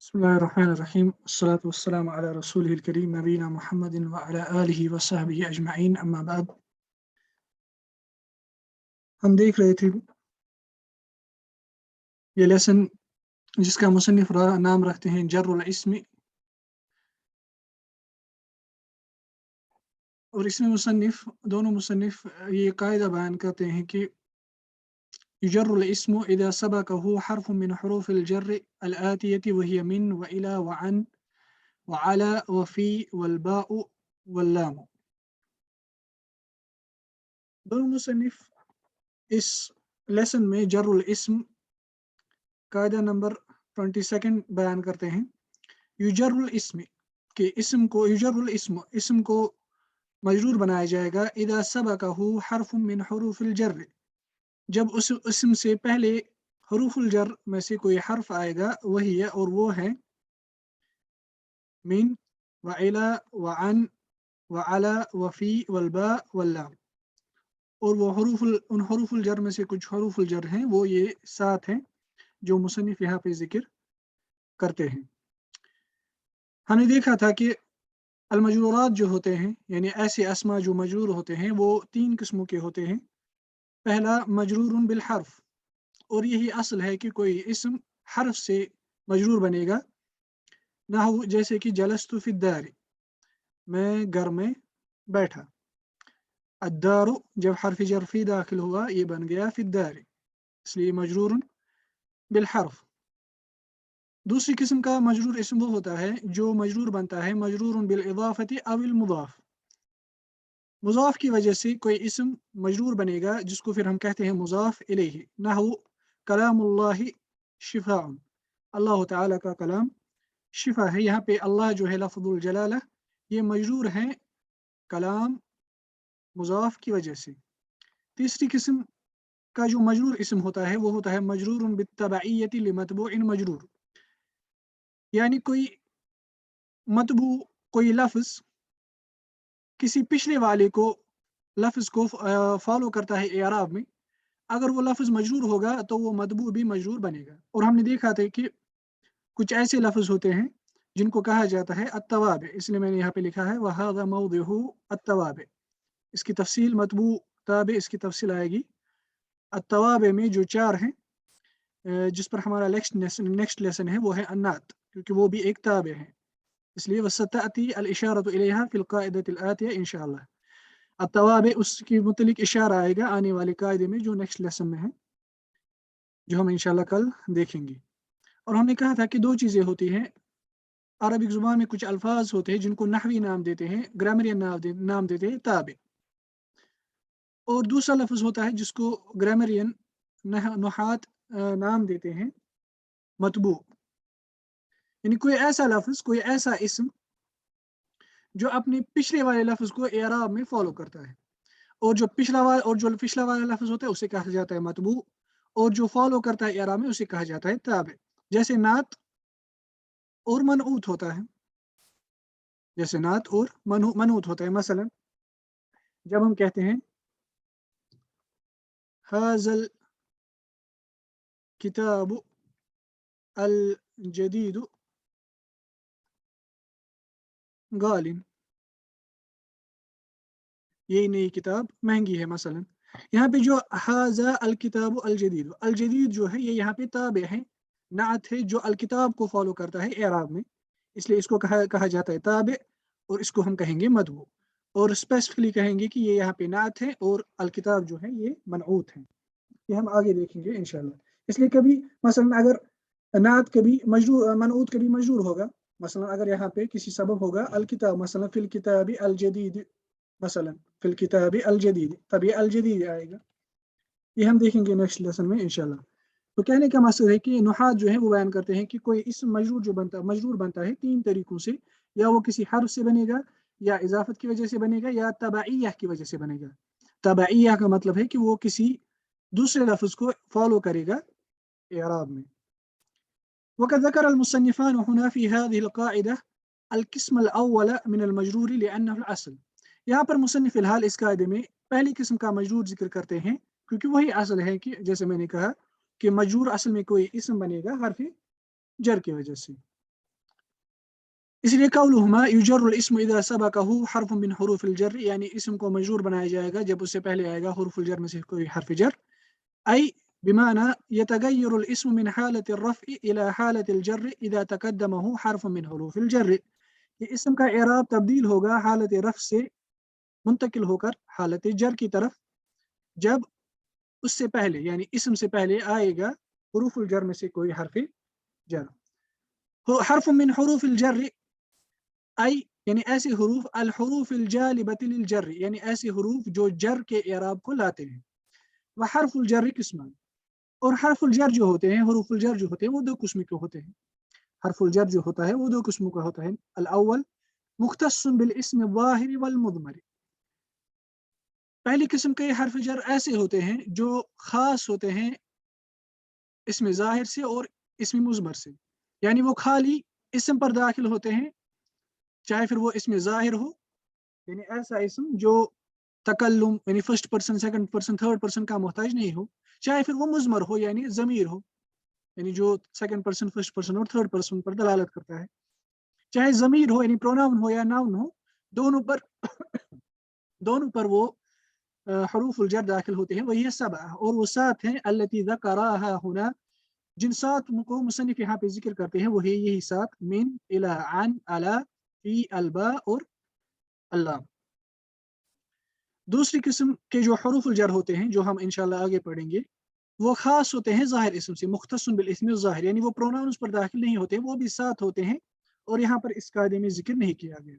बिस्मिल्लाहिर्रहमानिर्रहीम अस्सलातु वस्सलामु अला रसूलिल करीम नबीना मुहम्मदिन व अला आलिहि व सहबिहि अजमईन अम्मा बाद। हम देख रहे थे ये लेसन जिसका मुसन्निफ नाम रखते हैं जर्रुल इस्म, और इसमें मुसन्निफ दोनों मुसन्निफ ये कायदा बयान करते हैं कि युजर्रुल इस्मु इदा सबकहु हर्फुन मिन हुरूफिल जर्र अल आतियति व हिय मिन व इला व अन व अला व फी वल बाउ वल लाम। दोनों मुसन्निफ इस लेसन में जर्रुल इस्म कायदा नंबर 22 बयान करते हैं। युजरुल इस्म के इस्म को युजरुल इस्म को मजरूर बनाया जाएगा इदा सबकहु हर्फुम मिन हुरूफिल जर्र, जब उस इस्म से पहले हुरूफुल जर में से कोई हर्फ आएगा, वही है और वो है मिन व इला व अन व अला व फी वल बा वल लाम। और वो उन हुरूफुल जर में से कुछ हुरूफुल जर हैं, वो ये 7 हैं जो मुसन्निफ यहाँ पे जिक्र करते हैं। हमने देखा था कि अलमजरूरात जो होते हैं, यानी ऐसे अस्मा जो मजरूर होते हैं, वो 3 किस्मों के होते हैं। पहला मजरूरुन बिल हर्फ, और यही असल है कि कोई इस्म हर्फ से मजरूर बनेगा। नाहु जैसे कि जलस्तु फिद्दारी, मैं घर में बैठा। अद्दारु जब हर्फ जर फी दाखिल हुआ, ये बन गया फिद्दारी, इसलिए मजरूरुन बिल हर्फ। दूसरी किस्म का मजरूर इस्म वो होता है जो मजरूर बनता है मजरूरुन बिल इदाफती अविल मुदाफ। मुजाफ की वजह से कोई इस्म मजरूर बनेगा जिसको फिर हम कहते हैं मुजाफ इलैहि। नहु कलामुल्लाहि शिफाउन, अल्लाह ताला का कलाम शिफा है। यहाँ पे अल्लाह जो है लफ्जुल जलाला, ये मजरूर है कलाम मुजाफ की वजह से। तीसरी किस्म का जो मजरूर इस्म होता है वो होता है मजरूरुन बित्तबइयति लिमतबुइन मजरूर, यानी कोई मतबू कोई लफ्ज किसी पिछले वाले को लफ्ज को फॉलो करता है एराब में, अगर वो लफ्ज मजरूर होगा तो वो मतबू भी मजरूर बनेगा। और हमने देखा था कि कुछ ऐसे लफ्ज होते हैं जिनको कहा जाता है अत्तवाब, इसलिए मैंने यहाँ पे लिखा है वहादा मौदिहु अत्तवाब। इसकी तफसील मतबू ताबे, इसकी तफसील आएगी। अत्तवाब में जो 4 हैं जिस पर हमारा नेक्स्ट लेसन है वो है अन्नात, क्योंकि वो भी एक ताबे है, इसलिए वसतअती अल इशारतु इलैहा फिल क़ाइदतिल आतिया इंशाअल्लाह। अत्तवाब उसकी मुतलिक इशारा आएगा आने वाले कायदे में जो नेक्स्ट लेसन में है, जो हम इंशाअल्लाह कल देखेंगे। और हमने कहा था कि 2 चीज़ें होती हैं अरबिक ज़ुबान में, कुछ अल्फाज होते हैं जिनको नहवी नाम देते हैं, ग्रामरियन नाम देते हैं ताबे, और दूसरा लफ्ज़ होता है जिसको ग्रामरियन नुहात नाम देते हैं मतबू। यानी कोई ऐसा लफ्ज़, कोई ऐसा इस्म जो अपने पिछले वाले लफ्ज़ को एराब में फॉलो करता है, और जो पिछला वाला लफ्ज़ होता है उसे कहा जाता है मतबू, और जो फॉलो करता है एराब में उसे कहा जाता है ताबे। जैसे नात और मनऊत होता है, जैसे नात और मनऊत होता है। मसलन जब हम कहते हैं हाज़ल किताबु अल जदीदु गालिन, ये नई किताब महंगी है। मसलन यहाँ पे जो हाज़ा अल किताबु अल जदीद जो है, ये यहाँ पे ताबे है, नात है जो अल किताब को फॉलो करता है एराब में, इसलिए इसको कहा जाता है ताबे, और इसको हम कहेंगे मदबू, और स्पेसिफिकली कहेंगे कि ये यहाँ पे नात है और अल किताब जो है ये मनऊत है। ये हम आगे देखेंगे इंशाल्लाह। इसलिए कभी मसलन अगर नात कभी मजरूर, मनऊत कभी मजरूर होगा। मसलन अगर यहाँ पे किसी सबब होगा अल किताब, मसलन फिल किताबी अल जदीद, मसलन फिल किताबी अल जदीद, तब ये अल जदीद आएगा। ये हम देखेंगे नेक्स्ट लेसन में इंशाल्लाह। तो कहने का मकसद है कि नुहात जो है वो बयान करते हैं कि कोई इस्म मजरूर बनता है 3 तरीकों से, या वो किसी हर्फ से बनेगा, या इजाफत की वजह से बनेगा, या तबाइय्या की वजह से बनेगा। तबाइय्या का मतलब है कि वो किसी दूसरे लफ्ज को फॉलो करेगा इराब में। वक़द ज़करा अल-मुसन्निफ़ान हुना फ़ी हाज़िहि अल-क़ाइदा अल-क़िस्म अल-अव्वल मिन अल-मजरूर लिअन्नहु अल-अस्ल। यहाँ पर मुसन्निफ़ फ़िलहाल इस कायदे में पहली किस्म का मजरूर ज़िक्र करते हैं, क्योंकि वही असल है कि जैसे मैंने कहा कि मजरूर असल में कोई इस्म बनेगा हर्फ़ जर की वजह से। इसलिए कौलुहुमा युजर्रुल इस्मु इज़ा सबक़हु हर्फ़ुन मिन हुरूफ़िल जर, यानी इसम को मजरूर बनाया जाएगा जब उससे पहले आएगा हुरूफ़ुल जर में से कोई हर्फ जर। أي بمعنى يتغير الاسم من حالة الرفع إلى حالة الجر إذا تقدمه حرف من حروف الجر، یہ اسم کا اعراب تبدیل ہوگا حالت رفع سے منتقل ہو کر حالت جر کی طرف جب اس سے پہلے یعنی اسم سے پہلے آئے گا حروف الجر میں سے کوئی حرف جر۔ حرف من حروف الجر أي یعنی ایسے حروف الحروف الجالبة للجر، یعنی ایسے حروف جو جر کے اعراب کو لاتے ہیں۔ وحرف الجر قسمان، اور حرف الجر جو ہوتے ہیں حروف الجر جو ہوتے ہیں وہ دو قسم کے ہوتے ہیں۔ حرف الجر جو ہوتا ہے وہ دو قسموں کا ہوتا ہے۔ الاول مختص بالاسم الظاہر والمضمر، پہلی قسم کے حرف جر ایسے ہوتے ہیں جو خاص ہوتے ہیں اسم ظاہر سے اور اسم مضمر سے، یعنی وہ خالی اسم پر داخل ہوتے ہیں، چاہے پھر وہ اسم ظاہر ہو یعنی ایسا اسم جو تکلم یعنی first person second person third person کا محتاج نہیں ہو، چاہے پھر وہ مضمر ہو یعنی ضمیر ہو یعنی جو سیکنڈ پرسن فرسٹ پرسن اور تھرڈ پرسن پر دلالت کرتا ہے، چاہے ضمیر ہو یعنی پروناؤن ہو یا ناؤن ہو، دونوں پر وہ حروف الجر داخل ہوتے ہیں۔ وہی سبع، اور وہ سات ہیں التی ذکرہا ہنا، جن سات کو مصنف یہاں پہ ذکر کرتے ہیں وہی یہی سات، من، الی، عن، علی، فی، الباء اور اللام۔ دوسری قسم کے جو حروف الجر ہوتے ہیں جو ہم انشاءاللہ آگے پڑھیں گے وہ خاص ہوتے ہیں ظاہر اسم سے، مختص بالاسم الظاہر، یعنی وہ پروناؤنس پر داخل نہیں ہوتے، وہ بھی ساتھ ہوتے ہیں اور یہاں پر اس قاعدے میں ذکر نہیں کیا گیا۔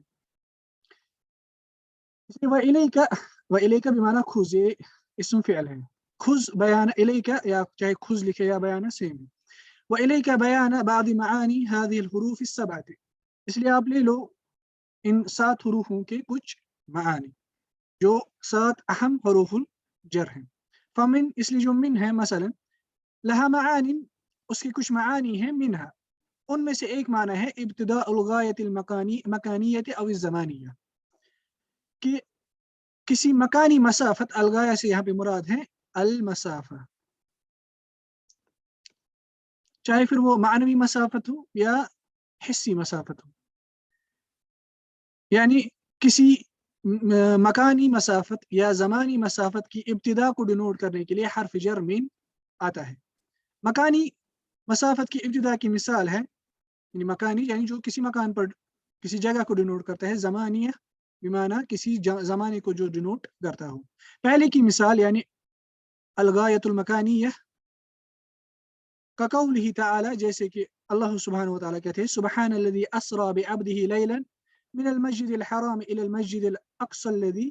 اس لیے وَإِلَيْكَ بمعنی خُذ، یہ اسم فعل ہے، خُذ بیان الیک، یا چاہے خُذ لکھے یا بیان سیم ہے۔ وَإِلَيْكَ بیان بعض معانی هذه الحروف السبعة، اس لیے آپ لے لو ان سات حروفوں کے کچھ معانی جو سات اہم حروف الجر ہیں۔ فمن، اس لیے جو من ہے مثلا، لہا معانی، اس کی کچھ معانی ہیں، منہا، ان میں سے ایک معنی ہے ابتداء الغایت المکانیت او الزمانیہ، کہ کسی مکانی مسافت، الغایہ سے یہاں پہ مراد ہے المسافہ، چاہے پھر وہ معنوی مسافت ہو یا حسی مسافت ہو، یعنی کسی مکانی مسافت یا زمانی مسافت کی ابتدا کو ڈینوٹ کرنے کے لیے حرف جر من آتا ہے۔ مکانی مسافت کی ابتدا کی مثال ہے، یعنی مکانی یعنی جو کسی مکان پر کسی جگہ کو ڈینوٹ کرتا ہے، زمانیہ بمعنی کسی زمانے کو جو ڈینوٹ کرتا ہو۔ پہلے کی مثال یعنی الغایت المکانیہ کقولہ تعالی، جیسے کہ اللہ سبحانہ وتعالی کہتے ہیں سبحان الذی اسری بعبدہ لیلا من المسجد الحرام الى المسجد الاقصى الذي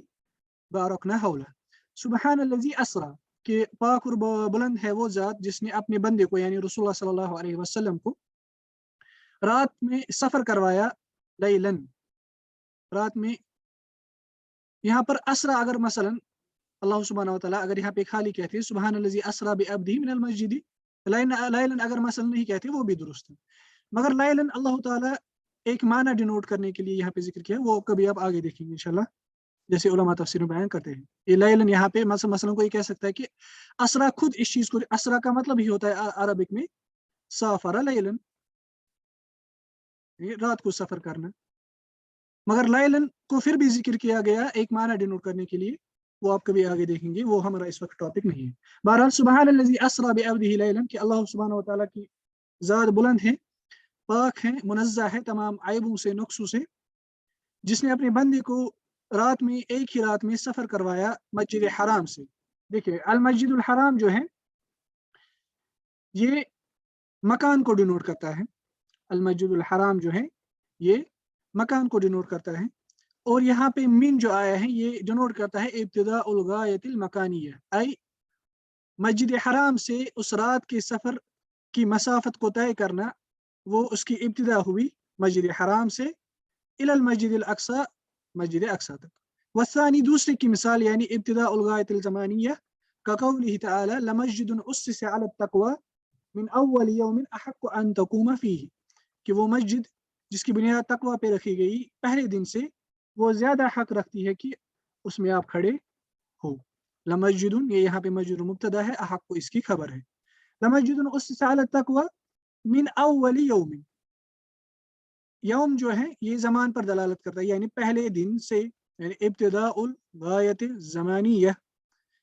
بارکنا حولہ۔ سبحان الذی اسری، کہ پاک اور بلند ہے وہ ذات جس نے اپنے بندے کو یعنی رسول اللہ صلی اللہ علیہ وسلم کو رات میں سفر کروایا، لیلن، رات میں۔ یہاں پر اسرا اگر مثلا اللہ سبحانہ وتعالی اگر یہاں پہ خالی کہتے ہیں سبحان الذی اسری بعبدہ من المسجد، لیلن اگر مثلا نہیں کہتے وہ بھی درست ہے، مگر لیلن اللہ تعالی ایک معنی ڈینوٹ کرنے کے لیے یہاں پہ ذکر کیا، وہ کبھی آپ آگے دیکھیں گے انشاءاللہ، جیسے علماء تفسیر میں بیان کرتے ہیں۔ یہ لیلن یہاں پہ مثلا کوئی کہہ سکتا ہے کہ اسرا، خود اس چیز کو، اسرا کا مطلب ہی ہوتا ہے عربک میں سافر لیلن، رات کو سفر کرنا، مگر لیلن کو پھر بھی ذکر کیا گیا ایک معنی ڈینوٹ کرنے کے لیے، وہ آپ کبھی آگے دیکھیں گے، وہ ہمارا اس وقت ٹاپک نہیں ہے۔ بہرحال سبحان الذی اسری بعبدہ لیلن، کہ اللہ سبحانہ وتعالی کی ذات بلند ہے، پاک ہے، منزہ ہے تمام عیبوں سے، نقصوں سے، جس نے اپنے بندے کو رات میں ایک ہی رات میں سفر کروایا مسجد حرام سے۔ دیکھیں المسجد الحرام جو ہے یہ مکان کو ڈینوٹ کرتا ہے، المسجد الحرام جو ہے یہ مکان کو ڈینوٹ کرتا ہے، اور یہاں پہ من جو آیا ہے یہ ڈینوٹ کرتا ہے ابتداء الغایت المکانیہ، ای مسجد حرام سے اس رات کے سفر کی مسافت کو طے کرنا، وہ اس کی ابتدا ہوئی مسجد حرام سے الی المسجد الاقصی، مسجد اقصی تک۔ والثانی، دوسری کی مثال یعنی ابتداء الغایت الزمانیہ کقولہ تعالی لمسجد اسس علی التقوی من اول یوم احق ان تقوم فیہ، کہ وہ مسجد جس کی بنیاد تقوی پہ رکھی گئی پہلے دن سے وہ زیادہ حق رکھتی ہے کہ اس میں آپ کھڑے ہو۔ لمسجد، یہ یہاں پہ مسجد مبتدا ہے، احق کو اس کی خبر ہے۔ لمسجد اسس علی التقوی من اول یوم، यौम जो है ये ज़मान पर दलालत करता है, यानी पहले दिन से, यानी इब्तिदाउल गायत ज़मानियह,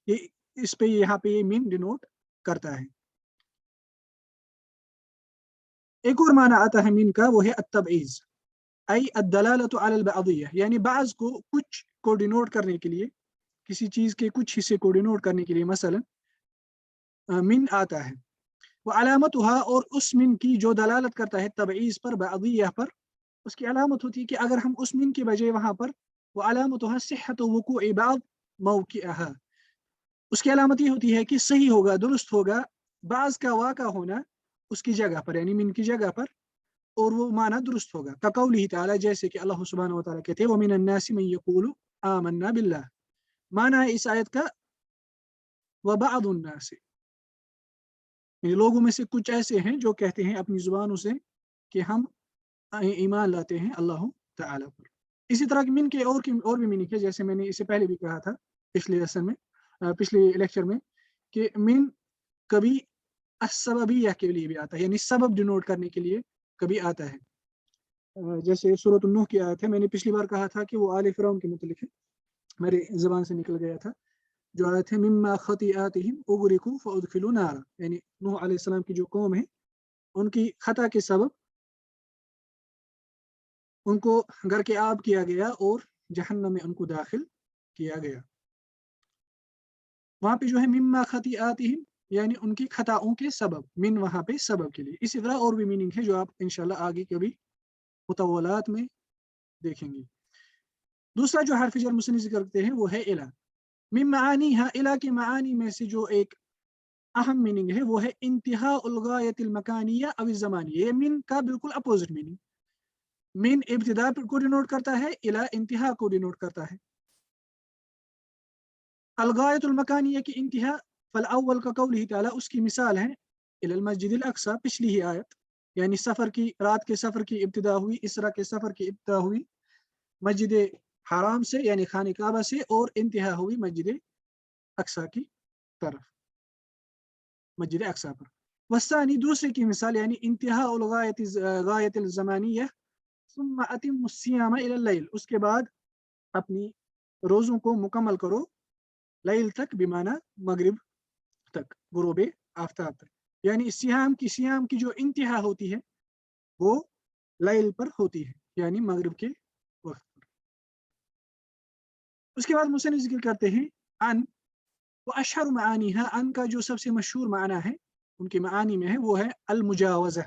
ये इस पे यहाँ पे ये मीन डिनोट करता है। एक और माना आता है मीन का, वो है अत्तबईज़, आई अद्दलालतु अलल बअदिय्यह, यानी बाज़ को कुछ को डिनोट करने के लिए, किसी चीज़ के कुछ हिस्से को डिनोट करने के लिए मसलन मिन आता है। वो अलामतुहा, और उस मिन की जो दलालत करता है तबईज़ पर, बअदिय्यह पर, उसकी अलामत होती है कि अगर हम उस मिन के बजाय वहाँ पर, वो अलामतुहा सिह्हतु वुक़ूइ बाज़ मौक़िअहा, उसकी अलामत ये होती है कि सही होगा, दुरुस्त होगा बाज़ का वाक़ा होना उसकी जगह पर, यानी मिन की जगह पर, और वो माना दुरुस्त होगा। कक़ौलिही तआला, जैसे कि अल्लाह सुब्हानहु व तआला कहते हैं, व मिनन नासि मन यक़ूलु आमन्ना बिल्लाह, माना है इस आयत का व बअदुन नासि, यानी लोगों में से कुछ ऐसे हैं जो कहते हैं अपनी जुबानों से कि हम ईमान लाते हैं अल्लाह ताला पर। इसी तरह की मिन के और भी मीनिंग है, जैसे मैंने इससे पहले भी कहा था पिछले लेसन में, पिछले लेक्चर में, कि मिन कभी असबबिय्यह के लिए भी आता है, यानी सबब डिनोट करने के लिए कभी आता है। जैसे सूरत नूह की आयत है, मैंने पिछली बार कहा था कि वो आले फिरौन के मुतलिक है, मेरे ज़बान से निकल गया था, जो आयत है मिम्मा खतीआतिहिम उगरिकू फउदखिलू नारा, यानी नूह अलैहिस्सलाम की जो कौम है उनकी खता के सबब उनको घर के आब किया गया और जहन्नम में उनको दाखिल किया गया। वहाँ पे जो है मिम्मा खतीआतिहिम, यानी उनकी खताओं के सबब, मिन वहाँ पे सबब के लिए। इसी तरह और भी मीनिंग है जो आप इंशाल्लाह आगे कभी मुतव्वलात में देखेंगे। दूसरा जो हर्फ जर मुसन्निफ ज़िक्र करते हैं वो है इला। मिन मआनीहा, इला के मानी में से जो एक अहम मीनिंग है वो है इंतिहाउल गायतिल मकानिया अव ज़मानिया। ये मिन का बिल्कुल अपोजिट मीनिंग, मिन इब्तिदा को डिनोट करता है, इला इंतिहा को डिनोट करता है। अल गायतुल मकानिया की इंतिहा, फल अव्वल का कौलिही ताला, उसकी मिसाल है इलल मस्जिदिल अक्सा, पिछली ही आयत, यानी सफर की, रात के सफर की इब्तिदा हुई, इसरा के सफर की इब्तिदा हुई मस्जिद हराम से, यानी खाने काबा से, और इंतहा हुई मस्जिद अक्सा की तरफ, मस्जिद अक्सा पर। वस्सानी, दूसरे की मिसाल, यानी इंतहा उल गायतिल ज़मानिया सुम्मा अतिम्मुस सियामा इलल लैल, उसके बाद अपनी रोज़ों को मुकम्मल करो लैल तक, बिमाना मगरिब तक, गुरूब आफ्ताब तक, यानी सियाम की जो इंतहा होती है वो लैल पर होती है, यानी मगरिब के वक्त पर। उसके बाद मुसन्निफ ज़िक्र करते हैं अन व अशहर मानीहा, अन का जो सबसे मशहूर माना है उनके मानी में है वो है अल मुजावज़ा,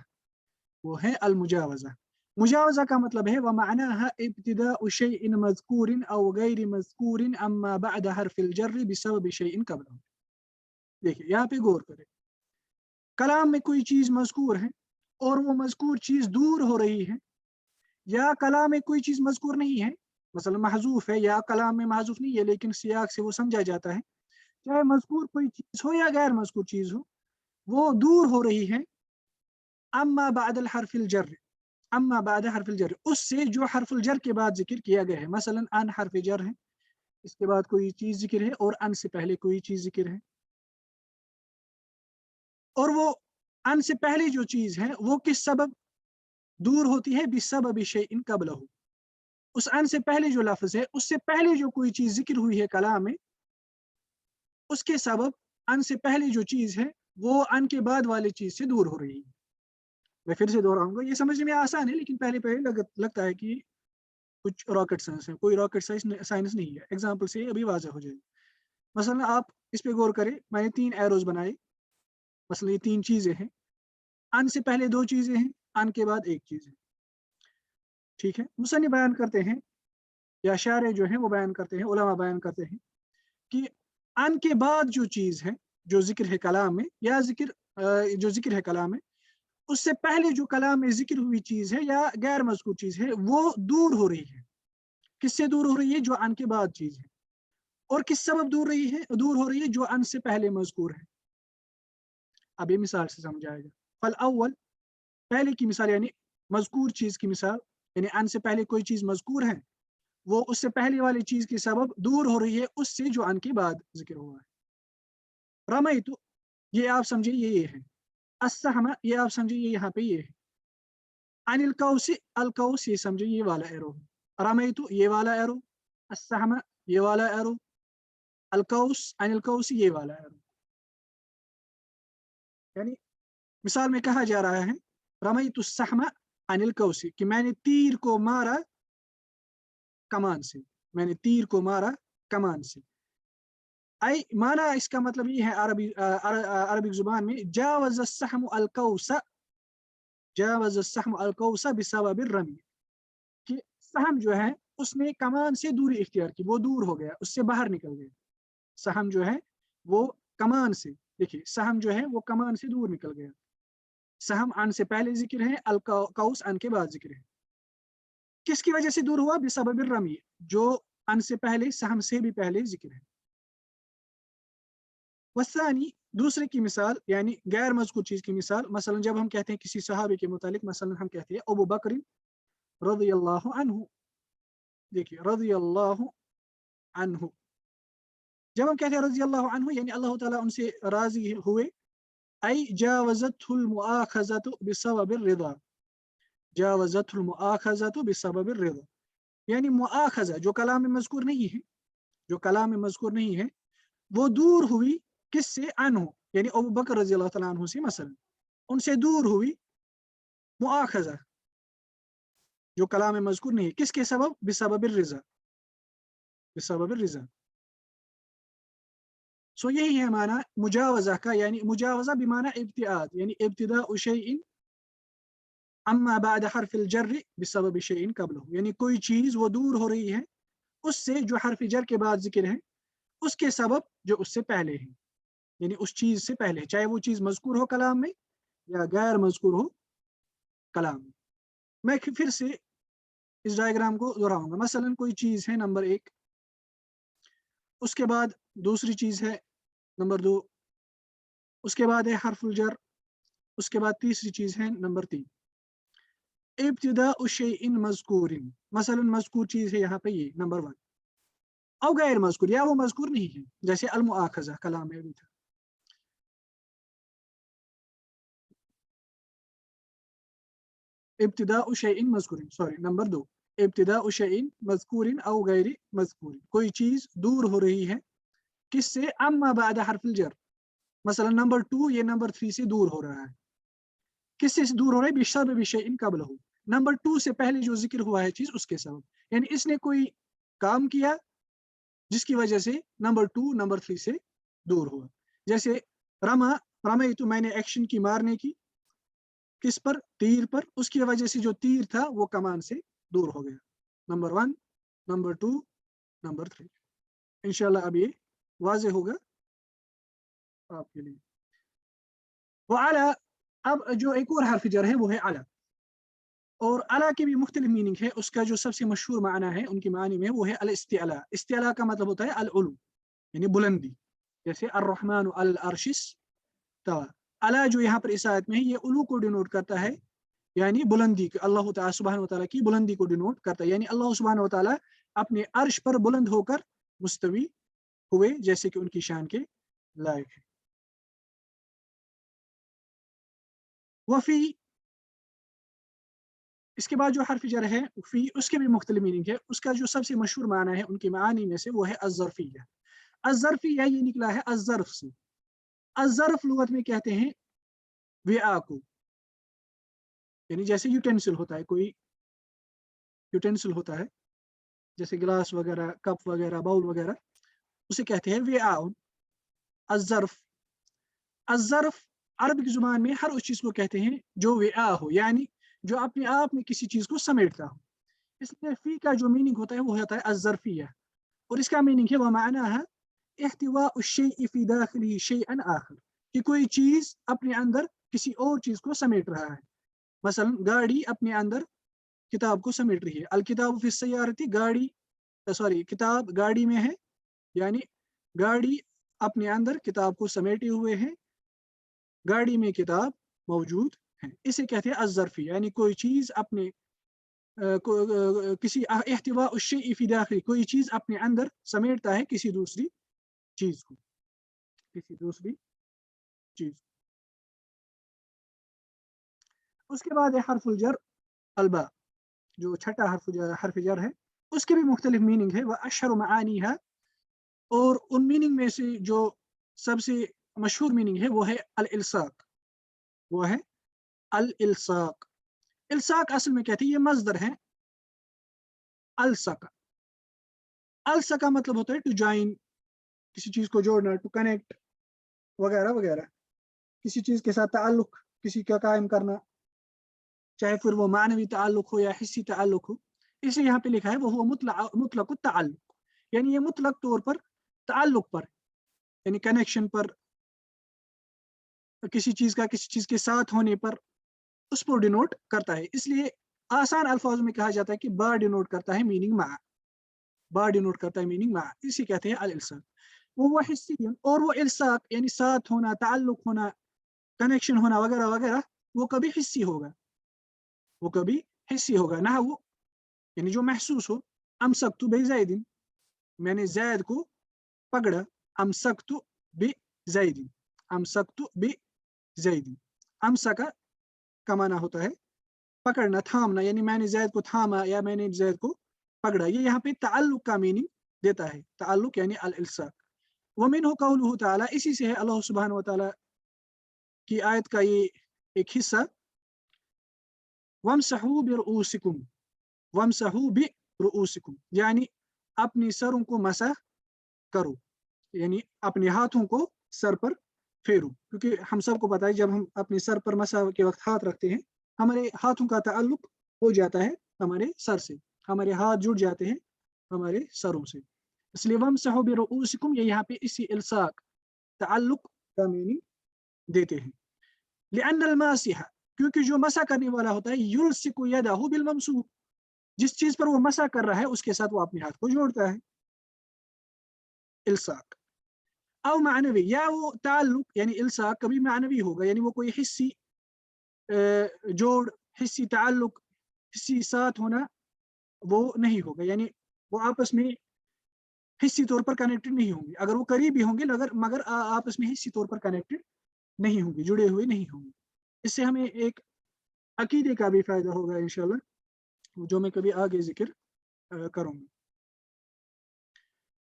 वो है अल मुजावज़ा। मुजावज़ा का मतलब है व मानाहा इब्तिदाउ शैइन मज़कूरिन औ गैर मज़कूरिन अम्मा बअद हर्फिल जर्र बिसबब शैइन क़ब्लहु। देखिए यहाँ पे गौर करें, कलाम में कोई चीज़ मज़कूर है और वो मज़कूर चीज़ दूर हो रही है, या कलाम में कोई चीज़ मज़कूर नहीं है, मसलन महज़ूफ़ है या कलाम में महज़ूफ़ नहीं है लेकिन सियाक से वो समझा जाता है, चाहे मज़कूर कोई चीज़ हो या गैर मज़कूर चीज़ हो, वो दूर हो रही है अम्मा बअदल हर्फिल जर्र, अम्मा बाद हर्फिल जर, उससे जो हर्फुल जर के बाद जिक्र किया गया है, मसलन अन हर्फ जर है, इसके बाद कोई चीज जिक्र है और अन से पहले कोई चीज जिक्र है, और वो अन से पहले जो चीज है वो किस सबब दूर होती है, बिसबब शैइन क़ब्लहु, उस अन से पहले जो लफ्ज है उससे पहले जो कोई चीज जिक्र हुई है कलाम में, उसके सबब अन से पहले जो चीज है वो अन के बाद वाली चीज से दूर हो रही है। मैं फिर से दोहराऊंगा, ये समझने में आसान है लेकिन पहले पहले लगता है कि कुछ रॉकेट साइंस है, कोई रॉकेट साइंस नहीं है। एग्जाम्पल से अभी वाज़ा हो जाएगा। मसलन आप इस पे गौर करें, मैंने 3 एरोज बनाए, मसलन ये 3 चीजें हैं, अन से पहले 2 चीजें हैं, अन के बाद 1 चीज है, ठीक है। मुसन्निफ बयान करते हैं या शायर जो हैं वो बयान करते हैं, उलमा बयान करते हैं कि अन के बाद जो चीज है, जो जिक्र है कलाम में, या जो जिक्र है कलाम में, उससे पहले जो कलाम में जिक्र हुई चीज है या गैर मज़कूर चीज है वो दूर हो रही है। किससे दूर हो रही है? जो अन के बाद चीज है। और किस सबब दूर हो रही है? जो अन से पहले मज़कूर है। अब ये मिसाल से समझ आएगा। फल अव्वल, पहले की मिसाल, यानी मज़कूर चीज की मिसाल, यानी अन से पहले कोई चीज मज़कूर है, वो उससे पहले वाली चीज के सबब दूर हो रही है उससे जो अन के बाद जिक्र हुआ है। रमैतु, ये आप समझिए ये है। अस्सहमा, ये आप समझिए ये यहाँ पे ये है। अनिल कौसी, अल कौस ये समझो ये वाला एरो, रमैतु ये वाला एरो, अस्सहम ये वाला एरो, अल कौस अनिल कौसी ये वाला एरो। यानी मिसाल में कहा जा रहा है रमैतु सहम अनिल कौसी, कि मैंने तीर को मारा कमान से, मैंने तीर को मारा कमान से। आई माना इसका मतलब ये है अरबिक जुबान में जावज़ अस्सहम अल कौस, जावज़ अस्सहम अल कौस बिसबब रमी, कि सहम जो है उसने कमान से दूरी इख्तियार की, वो दूर हो गया, उससे बाहर निकल गया। सहम जो है वो कमान से, देखिए सहम जो है वो कमान से दूर निकल गया। सहम अन से पहले जिक्र है, अल कौस अन के बाद जिक्र है। किसकी वजह से दूर हुआ? बिसबब रमी, जो अन से पहले सहम से भी पहले जिक्र है। वसानी दूसरे की मिसाल, यानी गैर मज़कूर चीज की मिसाल, मसलन जब हम कहते हैं किसी सहाबी के मुतालिक, मसलन हम कहते हैं अबू बकर रज़ियल्लाहु अन्हु, देखिए रज़ियल्लाहु अन्हु, जब हम कहते हैं रज़ियल्लाहु अन्हु यानी अल्लाह ताला उनसे राजी हुए, आई जावज़तहुल मुआखज़तु बिसबबिर रिदा, जावज़तहुल मुआखज़तु बिसबबिर रिदा, यानी मुआखज़ा जो कलाम में मज़कूर नहीं है, जो कलाम में मज़कूर नहीं है, वो दूर हुई किससे? अन्हु, यानी अबू बकर रज़ियल्लाहु ताला अन्हु से, मसलन उनसे दूर हुई मुआखज़ा जो कलाम में मज़कूर नहीं है, किसके सबब? बिसबबिर रिज़ा, बिसबबिर रिज़ा। सो यही है माना मुजावजा का, यानी मुजावजा बिमाना इब्तिआद, यानी इब्तिदाउ शैइन अम्मा बाद हर्फिल जर्र बिसबब शैइन कबलहु, यानी कोई चीज वो दूर हो रही है उससे जो हर्फ जर के बाद जिक्र है उसके सबब जो उससे पहले है, यानी उस चीज से पहले, चाहे वो चीज मजकूर हो कलाम में या गैर मजकूर हो कलाम में। मैं फिर से इस डायग्राम को दोहराऊंगा। मसलन कोई चीज है नंबर 1, उसके बाद दूसरी चीज है नंबर 2, उसके बाद है हर्फुल जर, उसके बाद तीसरी चीज है नंबर 3। इब्तिदाउ शैइन मज़कूरिन, मसलन मज़कूर चीज है यहाँ पे ये नंबर 1, और गैर मज़कूर या वो मज़कूर नहीं है, जैसे अल मुआखज़ा कलाम में भी था। इब्तिदाउ शैइन मज़कूरिन, सॉरी नंबर 2, इब्तिदाउ शैइन मज़कूरिन औ गैरि मज़कूरिन, कोई चीज दूर हो रही है किससे? अम्मा बाद हर्फिल जर, मसलन नंबर 2 ये नंबर 3 से दूर हो रहा है, किससे दूर हो रहा है? बिशब बिशैइन कबलहु, नंबर 2 से पहले जो जिक्र हुआ है चीज उसके सबब, यानी इसने कोई काम किया जिसकी वजह से नंबर 2 नंबर 3 से दूर हुआ। जैसे रमा, रमे तो मैंने एक्शन की, मारने की, किस पर? तीर पर, उसकी वजह से जो तीर था वो कमान से दूर हो गया। Number 1, number 2, number 3। इंशाल्लाह अब ये वाज़ेह होगा आपके लिए। वो अला, अब जो एक और हर्फ जर है वो है अला, और अला की भी मुख्तलिफ मीनिंग है। उसका जो सबसे मशहूर माना है उनकी मानी में वो है अल इस्तिअला। इस्तिअला का मतलब होता है अल उलू, यानी बुलंदी, जैसे अर्रहमान अल अर्शिस तवा। अला जो यहाँ पर इस आयत में है ये उलू को डिनोट करता है, यानी बुलंदी, अल्लाह ताला सुब्हानहू व तआला की बुलंदी को डिनोट करता है, यानी अल्लाह सुब्हानहू व तआला अपने अर्श पर बुलंद होकर मुस्तवी हुए जैसे कि उनकी शान के लायक है। वफी, इसके बाद जो हर्फ जर है फी, उसके भी मुख्तलिफ मीनिंग है। उसका जो सबसे मशहूर माना है उनकी मानी में से वो है अज़्ज़र्फिय्या। अज़्ज़र्फिय्या ये निकला है अज़्ज़र्फ से। अज़्ज़र्फ लुगत में कहते हैं विआ को, यानी जैसे यूटेंसिल होता है, कोई यूटेंसिल होता है जैसे गिलास वगैरह, कप वगैरह, बाउल वगैरह, उसे कहते हैं विआउन। अज़्ज़र्फ, अज़्ज़र्फ अरबी जुबान में हर उस चीज को कहते हैं जो विआ हो, यानी जो अपने आप में किसी चीज को समेटता हो। इसलिए फी का जो मीनिंग होता है वो होता है अज़्ज़र्फिय्या, और इसका मीनिंग है वह माना है इह्तिवाउ शैइ फी दाखिलिही शैअन आखर, कि कोई चीज अपने अंदर किसी और चीज को समेट रहा है। मसलन गाड़ी अपने अंदर किताब को समेट रही है। अल किताब फी सय्यारती, गाड़ी, सॉरी किताब गाड़ी में है, यानी गाड़ी अपने अंदर किताब को समेटे हुए है, गाड़ी में किताब मौजूद है। इसे कहते हैं अज़्ज़र्फी, यानी कोई चीज अपने किसी इह्तिवाउ शैइ फी दाखिली, कोई चीज अपने अंदर समेटता है किसी दूसरी चीज को, किसी दूसरी चीज। उसके बाद है हर्फुल जर। البا جو چھٹا حرف جر ہے اس کے بھی مختلف میننگ ہے واشهر معانیها اور ان میننگ میں سے جو سب سے مشہور میننگ ہے وہ ہے الالصاق وہ ہے الالصاق الصاق اصل میں کہتے ہیں یہ مصدر ہے الصق الصق کا مطلب ہوتا ہے ٹو جوائن کسی چیز کو جوڑنا ٹو کنیکٹ وغیرہ وغیرہ کسی چیز کے ساتھ تعلق کسی کا قائم کرنا چاہے پھر وہ معنوی تعلق ہو یا حسی تعلق ہو اس لیے یہاں پہ لکھا ہے وہ مطلق التعلق یعنی یہ مطلق طور پر تعلق پر یعنی کنیکشن پر کسی چیز کے ساتھ ہونے پر اس کو ڈینوٹ کرتا ہے اس لیے آسان الفاظ میں کہا جاتا ہے کہ با ڈینوٹ کرتا ہے میننگ مع با ڈینوٹ کرتا ہے میننگ مع اسی کہتے ہیں الالصاق وہ حسی اور وہ الصاق یعنی ساتھ ہونا تعلق ہونا کنیکشن ہونا وغیرہ وغیرہ وہ کبھی حسی ہوگا نہ وہ یعنی جو محسوس ہو امسکت بزید میں نے زید کو پکڑا امسکت بزید امسکا کا معنی ہوتا ہے پکڑنا تھامنا یعنی میں نے زید کو تھاما یا میں نے زید کو پکڑا یہ یہاں پہ تعلق کا میننگ دیتا ہے تعلق یعنی الالصاق ومنہ قولہ تعالی اسی سے ہے اللہ سبحانہ وتعالی کی آیت کا یہ ایک حصہ وامسحوا برؤوسکم یعنی اپنی سروں کو مسح کرو یعنی اپنے ہاتھوں کو سر پر پھیرو کیونکہ ہم سب کو پتا ہے جب ہم اپنے سر پر مسح کے وقت ہاتھ رکھتے ہیں ہمارے ہاتھوں کا تعلق ہو جاتا ہے ہمارے سر سے ہمارے ہاتھ جڑ جاتے ہیں ہمارے سروں سے اس لیے وامسحوا برؤوسکم یہ یہاں پہ اسی الصاق تعلق کا میننگ دیتے ہیں لأن الماسح کیونکہ جو مسح کرنے والا ہوتا ہے یلصق یدہ بالممسوح جس چیز پر وہ مسح کر رہا ہے اس کے ساتھ وہ اپنے ہاتھ کو جوڑتا ہے الصاق او معنوی یا وہ تعلق یعنی الصاق کبھی معنوی ہوگا یعنی وہ کوئی حسی جوڑ حسی تعلق حسی ساتھ ہونا وہ نہیں ہوگا یعنی وہ آپس میں حسی طور پر کنیکٹڈ نہیں ہوں گے اگر وہ قریبی ہوں گے مگر آپس میں حسی طور پر کنیکٹڈ نہیں ہوں گے جڑے ہوئے نہیں ہوں گے اس سے ہمیں ایک عقیدے کا بھی فائدہ ہوگا انشاءاللہ جو میں کبھی آگے ذکر کروں گا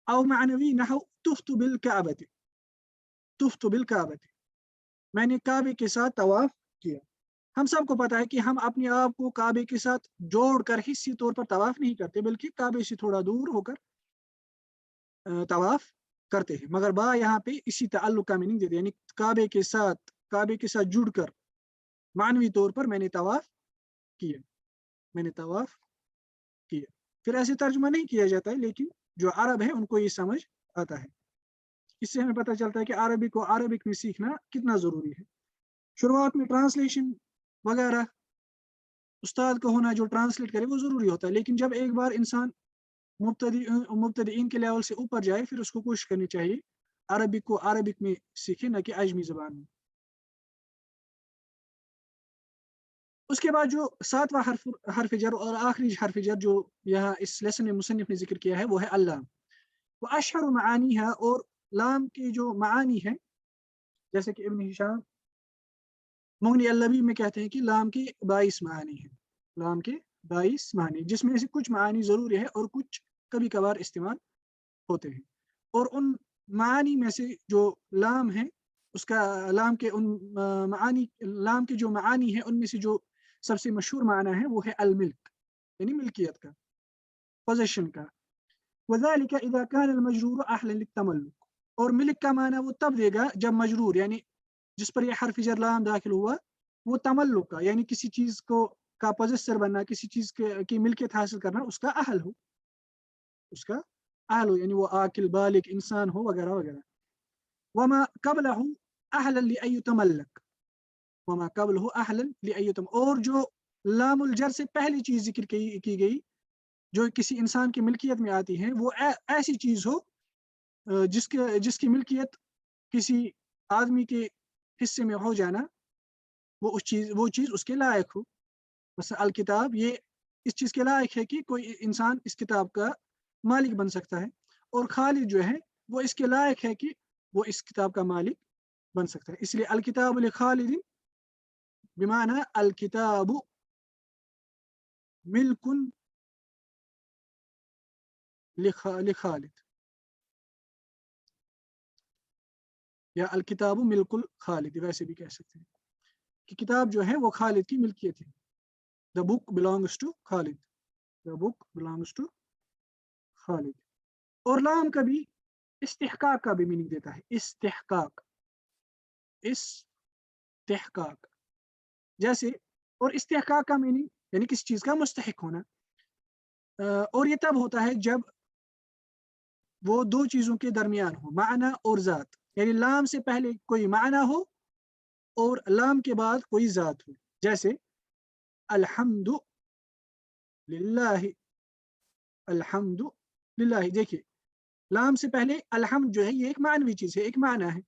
او معنوی نحو طفت بالکعبۃ میں نے کعبے کے ساتھ طواف کیا ہم سب کو پتا ہے کہ ہم اپنے آپ کو کعبے کے ساتھ جوڑ کر حسی طور پر طواف نہیں کرتے بلکہ کعبے سے تھوڑا دور ہو کر طواف کرتے ہیں مگر با یہاں پہ اسی تعلق کا میننگ دیتے ہیں یعنی کعبے کے ساتھ جڑ کر معنوی طور پر میں نے طواف کیا پھر ایسے ترجمہ نہیں کیا جاتا ہے لیکن جو عرب ہے ان کو یہ سمجھ آتا ہے اس سے ہمیں پتہ چلتا ہے کہ عربک میں سیکھنا کتنا ضروری ہے شروعات میں ٹرانسلیشن وغیرہ استاد کا ہونا جو ٹرانسلیٹ کرے وہ ضروری ہوتا ہے لیکن جب ایک بار انسان مبتدئین کے لیول سے اوپر جائے پھر اس کو کوشش کرنی چاہیے عربک کو عربک میں سیکھے نہ کہ عجمی زبان میں اس کے بعد جو 7واں حرف جر اور آخری حرف جر جو یہاں اس لیسن میں مصنف نے ذکر کیا ہے وہ ہے اللام وہ اشہر معانی ہے اور لام کی جو معانی ہے جیسے کہ ابن ہشام مغنی اللبی میں کہتے ہیں کہ لام کے 22 معانی ہیں جس میں سے کچھ معانی ضروری ہے اور کچھ کبھی کبھار استعمال ہوتے ہیں اور ان معانی میں سے جو لام ہے اس کا لام کے جو معانی ہے ان میں سے جو سب سے مشہور معنی ہے وہ ہے الملک یعنی ملکیت کا پوزیشن کا وذالک اذا کان المجرور اہلا للتملک اور ملک کا معنی وہ تب دے گا جب مجرور یعنی جس پر یہ حرف جر لام داخل ہوا وہ تملک کا یعنی کسی چیز کا پوزیسر بننا کسی چیز کی ملکیت حاصل کرنا اس کا اہل ہو یعنی وہ عاقل بالغ انسان ہو وغیرہ وغیرہ وما قبلہ اہلا لأن یتملک اور جو لام الجر سے پہلی چیز ذکر کی گئی جو کسی انسان کی ملکیت میں آتی ہے وہ ایسی چیز ہو جس کی ملکیت کسی آدمی کے حصے میں ہو جانا وہ چیز اس کے لائق ہو مثلا الکتاب یہ اس چیز کے لائق ہے کہ کوئی انسان اس کتاب کا مالک بن سکتا ہے اور خالد جو ہے وہ اس کے لائق ہے کہ وہ اس کتاب کا مالک بن سکتا ہے اس لیے الکتاب لخالد بمعنی الکتاب मिल्कुन लिखालिद, या अल किताबु मिल्कुल खालिद, वैसे भी कह सकते हैं कि किताब जो है वो खालिद की मिल्कियत है। The book belongs to Khalid, the book belongs to Khalid. और लाम का भी इस्तिहकाक का भी मीनिंग देता है, इस्तिहकाक, इस्तिहकाक जैसे। और इस्तिहकाक का मीनिंग यानी किसी चीज का मुस्तहिक होना, और ये तब होता है जब वो दो चीजों के दरमियान हो, माना और जात, यानी लाम से पहले कोई माना हो और लाम के बाद कोई जात हो। जैसे अल्हम्दु लिल्लाहि, अल्हम्दु लिल्लाहि, देखिए लाम से पहले अलहम्द जो है ये एक मानवी चीज है, एक माना है,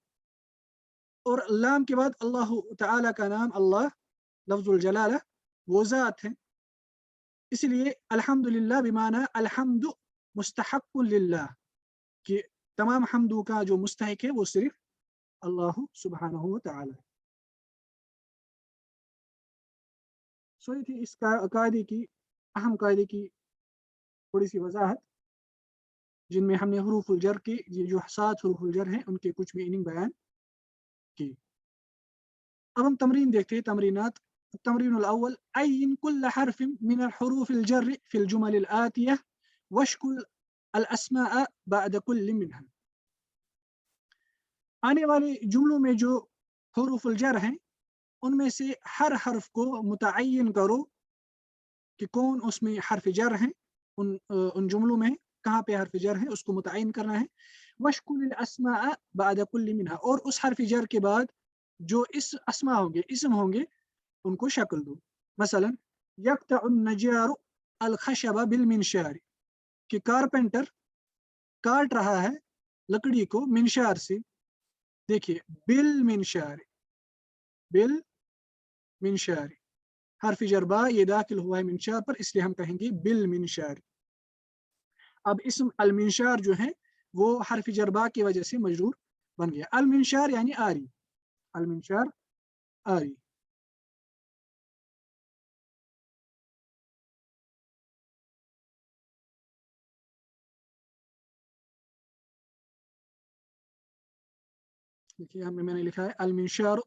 और लाम के बाद अल्लाह ताला का नाम अल्लाह, लफ्जुल जलाला, वो जात है। इसलिए अल्हम्दुलिल्लाह बिमाना अल्हम्दु मुस्तहक्कुन लिल्लाह, कि तमाम हम्दों का जो मुस्तहिक है वो सिर्फ अल्लाह सुब्हानहु व तआला। सो ये थी इस कायदे की, अहम कायदे की थोड़ी सी वजाहत, जिनमें हमने हुरूफुल जर के, ये जो 7 हुरूफुल जर हैं उनके कुछ मीनिंग बयान की। अब हम तमरीन देखते हैं, तमरीनात। التمرين الأول عين كل حرف من الحروف الجر في الجمل الآتية واشكل الأسماء بعد كل منها। आने वाले जुमलों में जो हुरूफुल जर हैं उनमें से हर हर्फ को मुतअय्यन करो कि कौन उसमें हर्फ जर हैं, उन जुमलों में कहाँ पे हर्फ जर है उसको मुतअय्यन करना है। वशकुल अस्मा बाद कुल्ली मिनहा, और उस हर्फ जर के बाद जो इस अस्मा होंगे, इसम होंगे, उनको शक्ल दो। मसलन यक्तउन नजारु अल खशबा बिल मिनशार, कि कारपेंटर काट रहा है लकड़ी को मिनशार से। देखिए बिल मिनशार, बिल मिनशार, हर्फ जर बा ये दाखिल हुआ है मिनशार पर, इसलिए हम कहेंगे बिल मिनशार। अब इसम अल मिनशार जो है वो हर्फ जर बा की वजह से मजरूर बन गया। अल मिनशार यानी आरी, अल मिनशार आरी। देखिए हमें मैंने लिखा है अल मिनशार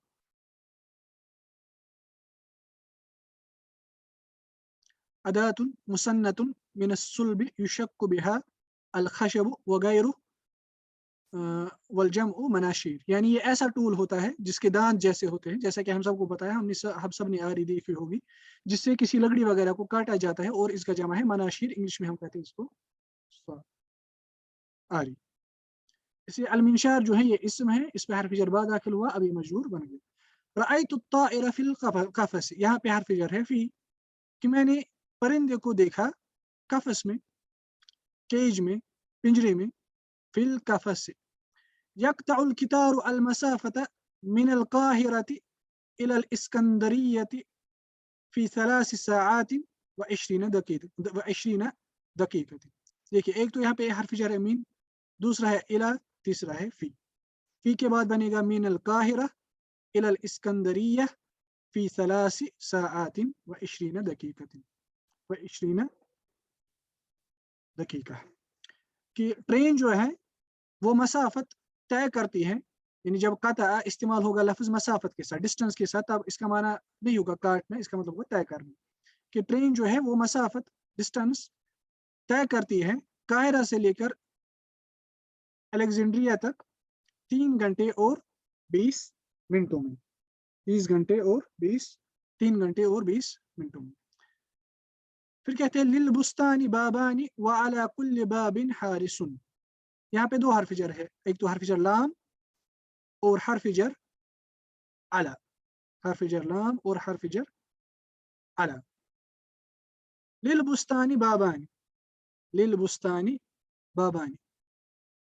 अदातुन मुसन्नतुन मिन अस्सुल्बि युशक्कु बिहा अल खशबु वगैरु वल जमउ मनाशीर, यानी ये ऐसा टूल होता है जिसके दांत जैसे होते हैं, जैसा कि हम सबको पता है, हम सब ने आरी देखी होगी, जिससे किसी लकड़ी वगैरह को काटा जाता है, और इसका जमा है मनाशीर, इंग्लिश में हम कहते हैं इसको आरी। इसलिए अल मिनशार जो है ये इसम है, इस पे हर्फ जर बा दाखिल हुआ, अभी मजरूर बन गया। रअयतु त्ताइरा फिल कफस, यहाँ पे हर्फ जर है फी, कि मैंने परिंदे को देखा कफस में, केज में, पिंजरे में, फिल कफस से। यक्तउल कितारु अल मसाफत मिन अल काहिरति इला अल इस्कंदरियति फी 3 साआत व 20 दकीक़त। देखिए एक तो यहाँ पे हर्फ जर है मीन, दूसरा है इला, तीसरा है फी। फी के बाद बनेगा मिन अल काहिरा इला अल इस्कंदरिया फी 3 साआत व 20 दकीक़त व 20 दकीक़ा, कि ट्रेन जो है वो मसाफत तय करती है, यानी जब कता इस्तेमाल होगा लफ्ज मसाफत के साथ, डिस्टेंस के साथ, तब इसका माना नहीं होगा काटना, इसका मतलब होगा तय करना, कि ट्रेन जो है वो मसाफत, डिस्टेंस तय करती है काहिरा से लेकर अलेक्जेंड्रिया तक 3 घंटे और 20 मिनटों में, 30 घंटे और 3 घंटे और 20 मिनटों में। फिर कहते हैं लिल बुस्तानी बाबानी व अला कुल्li बाबिन हारिसुन, यहाँ पे 2 हर्फ जर है, एक तो हर्फ जर लाम और हर्फ जर अला, हर्फ जर लाम और हर्फ जर अला। लिल बुस्तानी बाबानी, लिल बुस्तानी बाबानी,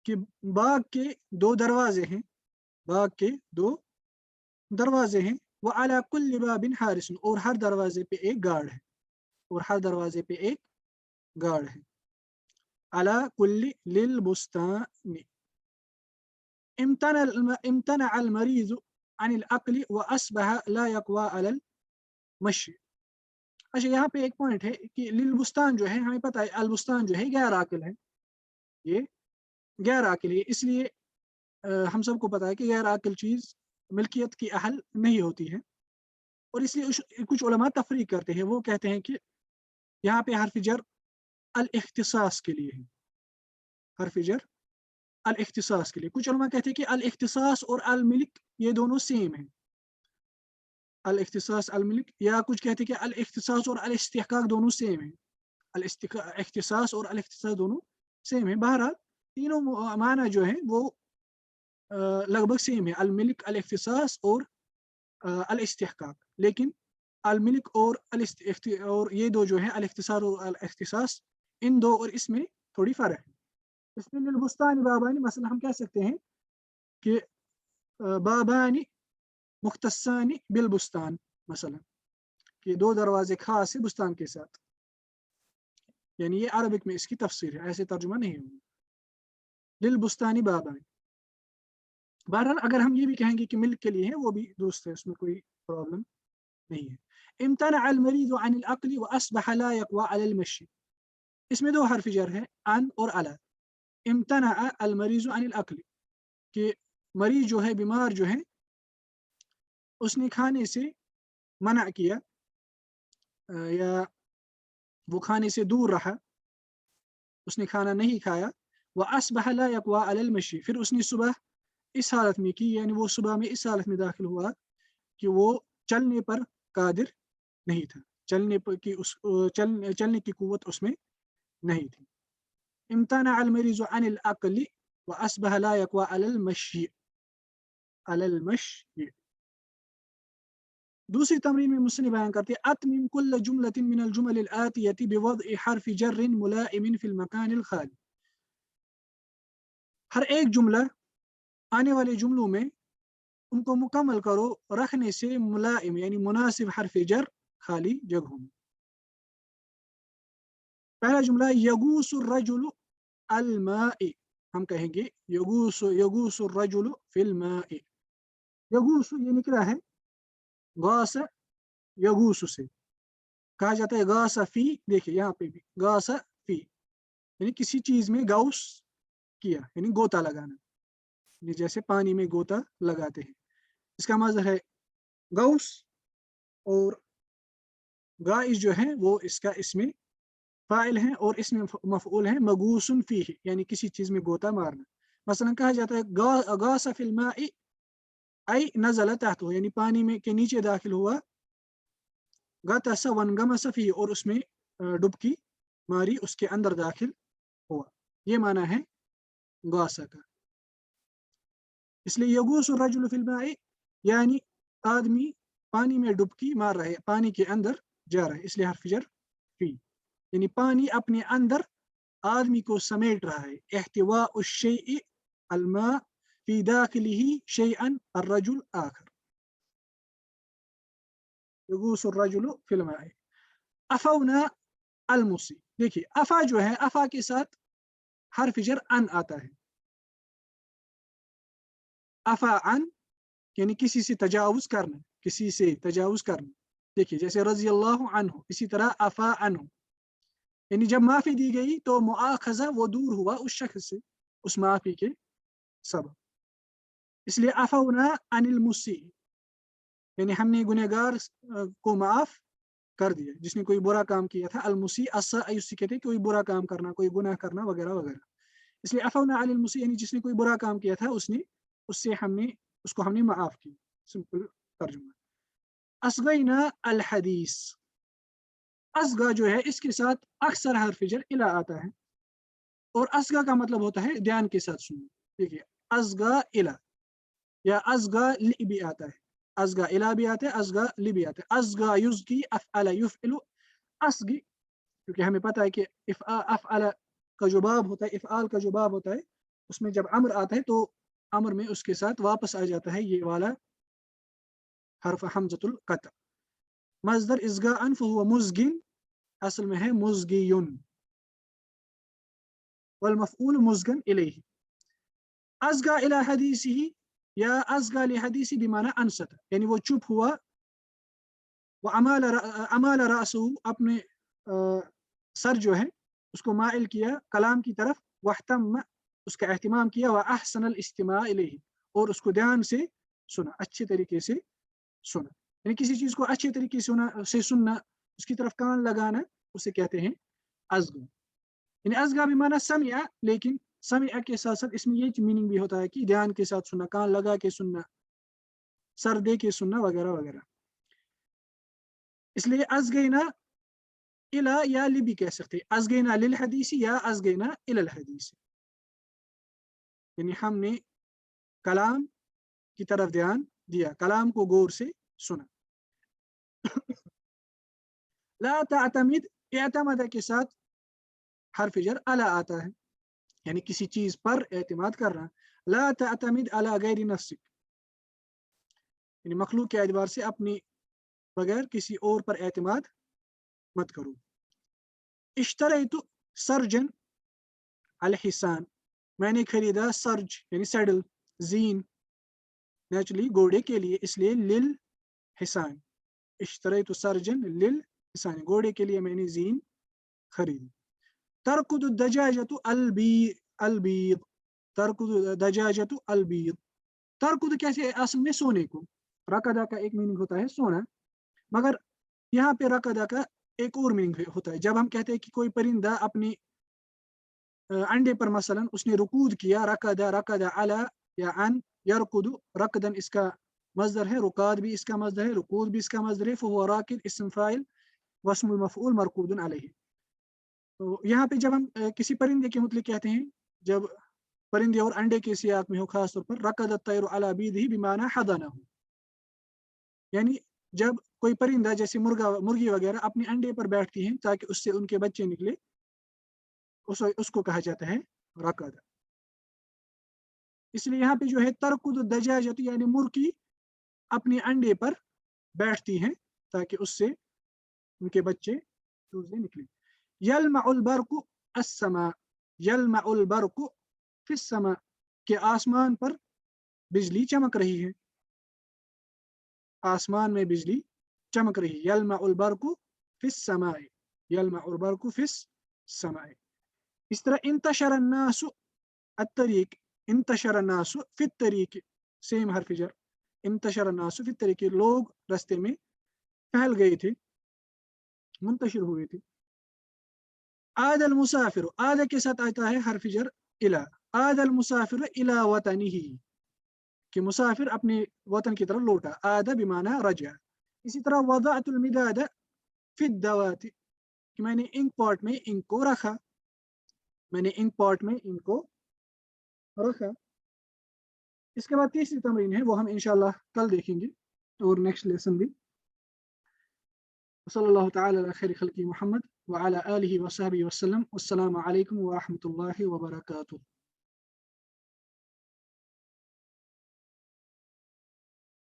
कि बाग के 2 दरवाजे हैं, बाग के 2 दरवाजे हैं। वो अला कुल्ली बाबिन हारिसुन, और हर दरवाजे पे एक गार्ड है, और हर दरवाजे पे एक गार्ड है। अला कुल्ली लिल बुस्तानी। इम्तना अल मरीज़ अनिल अक्ली व अस्बह ला यक़वा अलल मशी। اچھا یہاں پہ ایک پوائنٹ ہے کہ للبستان جو ہے ہمیں پتہ ہے البستان جو ہے غیر عاقل ہے، یہ غیر عاقل ہے، اس لیے ہم سب کو پتا ہے کہ غیر عاقل چیز ملکیت کی اہل نہیں ہوتی ہے، اور اس لیے کچھ علماء تفریق کرتے ہیں، وہ کہتے ہیں کہ یہاں پہ حرف جر الاختصاص کے لیے ہے، حرف جر الاختصاص کے لیے. کچھ علماء کہتے ہیں کہ الاختصاص اور الملک یہ دونوں سیم ہیں، الاختصاص الملک، یا کچھ کہتے ہیں کہ الاختصاص اور الاستحقاق دونوں سیم ہیں، الاختصاص اور الاختصاص دونوں سیم ہیں. بہرحال تینوں معنی جو ہیں وہ لگ بھگ سیم ہے، الملک، الاختصاص اور الاستحقاق، لیکن الملک اور اور یہ دو جو ہیں الاختصار اور الاختصاص، ان دو اور اس میں تھوڑی فرق ہے. اس میں للبستان بابانی مثلا ہم کہہ سکتے ہیں کہ بابانی مختصانی بالبستان، مثلا کہ دو دروازے خاص ہیں بستان کے ساتھ، یعنی یہ عربک میں اس کی تفسیر ہے، ایسے ترجمہ نہیں ہوگا للبستانی بابانی. بہرحال اگر ہم یہ بھی کہیں گے کہ ملک کے لیے ہے وہ بھی درست ہے، اس میں کوئی پرابلم نہیں ہے. امتنع المریض عن العقل واصبح لا يقوى على المشي، اس میں دو حرف جر ہے، عن اور على. امتنع المریض عن العقل کہ مریض جو ہے، بیمار جو ہے، اس نے کھانے سے منع کیا یا وہ کھانے سے دور رہا، اس نے کھانا نہیں کھایا. واصبح لا يقوى على المشي، پھر اس نے صبح اس حالت میں کی، یعنی وہ صبح میں اس حالت میں داخل ہوا کہ وہ چلنے پر قادر نہیں تھا، چلنے کی قوت اس میں نہیں تھی. امتنع المریض عن العقل واصبح لا يقوى على المشي، على المشي. دوسری تمرین میں مصنف بیان کرتے ہیں اتمم كل جملة من الجمل الآتية بوضع حرف جر ملائم في المكان الخالي. ہر ایک جملہ آنے والے جملوں میں ان کو مکمل کرو رکھنے سے ملائم یعنی مناسب حرف جر خالی جگہوں میں. پہلا جملہ یغوص الرجل الماء، ہم کہیں گے یغوص الرجل فی الماء. یغوص یہ نکلا ہے غاص یغوص سے، کہا جاتا ہے غاص فی، دیکھیں یہاں پہ بھی غاص فی یعنی کسی چیز میں غوص کیا، یعنی گوتا لگانا، جیسے پانی میں گوتا لگاتے ہیں. اس کا مظہر ہے غوص، اور غائز جو ہے وہ اس کا اس میں فاعل ہیں اور اس میں مفعول ہیں مغوص فیہ، یعنی کسی چیز میں گوتا مارنا. مثلا کہا جاتا ہے غاص فی الماء ای نزل تحت، یعنی پانی میں کے نیچے داخل ہوا، غطس وانغمس فیہ، اور اس میں ڈبکی ماری، اس کے اندر داخل ہوا. یہ معنی ہے غاص کا. اس لیے یغوص الرجل فی الماء یعنی آدمی پانی میں ڈبکی مار رہے، پانی کے اندر جا رہا ہے، اس لیے حرف جر فی، یعنی پانی اپنے اندر آدمی کو سمیٹ رہا ہے. احتواء الشیء الماء فی داخلہ شیئا الرجل آخر. یغوص الرجل فی الماء. افونا المسی، دیکھیے افا جو ہے، افا کے ساتھ حرف جر ان آتا ہے. افا ان یعنی کسی سے تجاوز کرنا، کسی سے تجاوز کرنا. دیکھیے جیسے رضی اللہ عنہ، اسی طرح افا عنہ، یعنی جب معافی دی گئی تو مؤاخذہ وہ دور ہوا اس شخص سے اس معافی کے سبب. اس لیے عفونا عن المسیء یعنی ہم نے گنہگار کو معاف کر دیا جس نے کوئی برا کام کیا تھا. المسیء اسے کہتے ہیں کوئی برا کام کرنا، کوئی گناہ کرنا وغیرہ وغیرہ. اس لیے عفونا عن المسیء یعنی جس نے کوئی برا کام کیا تھا اس کو ہم نے معاف کی. سمپل ترجمہ. اصغینا الحدیث، اصغا جو ہے اس کے ساتھ اکثر حرف جر الا آتا ہے، اور اصغا کا مطلب ہوتا ہے دھیان کے ساتھ سنو. دیکھیے اصغا الا یا اصغا لی بھی آتا ہے، اصغا الا بھی آتا ہے، اصغا لی بھی آتا ہے. اصغا یزگی افعل یفعل اصغی، کیونکہ ہمیں پتہ ہے کہ افعل کا جو باب ہوتا ہے، افعال کا جو باب ہوتا ہے، اس میں جب امر آتا ہے تو امر میں اس کے ساتھ واپس آ جاتا ہے یہ والا حرف حمزۃ القطع. مصدر اصغاء فهو مزگن، اصل میں ہے مزگیون، والمفعول مزگن الیہ. اصغى الى حدیثه یا اصغى لحدیثه بمعنی انصت، یعنی وہ چپ ہوا अमाल रासू अपने सर जो है उसको माइल किया कलाम की तरफ, वहतम उसका एहतिमाम किया, व अहसनल इस्तिमा इलैहि और उसको ध्यान से सुना, अच्छे तरीके से सुना। यानी किसी चीज को अच्छे तरीके से सुनना, उसकी तरफ कान लगाना, उसे कहते हैं अज़्ग। यानी अज़्गा भी माना समिया, लेकिन समिया के साथ साथ इसमें ये मीनिंग भी होता है कि ध्यान के साथ सुनना, कान लगा के सुनना, सर दे के सुनना वगैरह वगैरह। इसलिए अज़गैना इला या लि भी कह सकते हैं, अज़गैना लिल हदीसी या अज़गैना इलल हदीसी, यानी हमने कलाम की तरफ ध्यान दिया, कलाम को गौर से सुना। ला तातमिद, एतमद के साथ हर्फ जर अला आता है, यानी किसी चीज पर एतमाद करना। ला तातमिद अला गैरि नफ्सिक, यानी मखलूक के एतबार से अपनी बगैर किसी और पर एतमाद मत करो। इश्तरैतु सर्जन अल हिसान, मैंने खरीदा सर्ज यानी सैडल, जीन नेचुरली घोड़े के लिए, इसलिए लिल हिसान, इश्तरैतु सर्जन लिल हिसान, घोड़े के लिए मैंने जीन खरीदी। तरकुदु दजाजतु अलबीद, तरकुदु दजाजतु अलबीद, तरकुद कैसे असल में सोने को, रकदा का एक मीनिंग होता है सोना, मगर यहाँ पे रकदा का एक और मीनिंग होता है। जब हम कहते हैं कि कोई परिंदा अपनी अंडे पर मसलन उसने रुकूद किया, रकदा रकदा अला या अन यरकुदु, रकदन इसका मजदर है, रुकाद भी इसका मजदर है, रुकूद भी इसका मजदर है, फहुवा राकिद इस्म फाइल वस्मुल मफऊल मरकूदुन अलैहि। तो यहाँ पे जब हम किसी परिंदे के मुतलिक कहते हैं, जब परिंदे और अंडे के सियाक में हो, खास तौर पर रकदत तैरु अला बीदिही बिमाना हदनहु, यानी जब कोई परिंदा जैसे मुर्गी वगैरह अपने अंडे पर बैठती हैं ताकि उससे उनके बच्चे निकले, उसको कहा जाता है रकद। इसलिए यहाँ पे जो है तरकुद दजाजत, यानी मुर्गी अपने अंडे पर बैठती हैं ताकि उससे उनके बच्चे चूजे निकले। यलमउल बरकु अस्समा, यलमउल बरकु फिस्समा, के आसमान पर बिजली चमक रही है, आसमान में बिजली चमक रही है। यलमउल बरकु फिस्समाए, यलमउल बरकु फिस्समाए। इस तरह इंतशर अन्नासु अत्तरीक, इंतशर अन्नासु फित तरीक, सेम हर्फ जर, इंतशर अन्नासु फित तरीक, लोग रास्ते में फैल गए थे, मुंतशिर हुए थे। आदल मुसाफिर, आद के साथ आता है हर्फ जर इला, आदल मुसाफिर इला वतनिही, कि मुसाफिर अपने वतन की तरफ लौटा, आदा बिमाना रजा। इसी तरह वदाअतुल मिदाद फिद दवाति, कि मैंने इंक पॉट में इंक को रखा, मैंने इंक पॉट में इंक को रखा। इसके बाद तीसरी तमरीन है, वो हम इंशाल्लाह कल देखेंगे और नेक्स्ट लेसन भी। सल्लल्लाहु तआला अला खैरि खल्क़ि मुहम्मद व अला आलिहि व सहबिहि वसल्लम। अस्सलामु अलैकुम व रहमतुल्लाहि व बरकातुहू।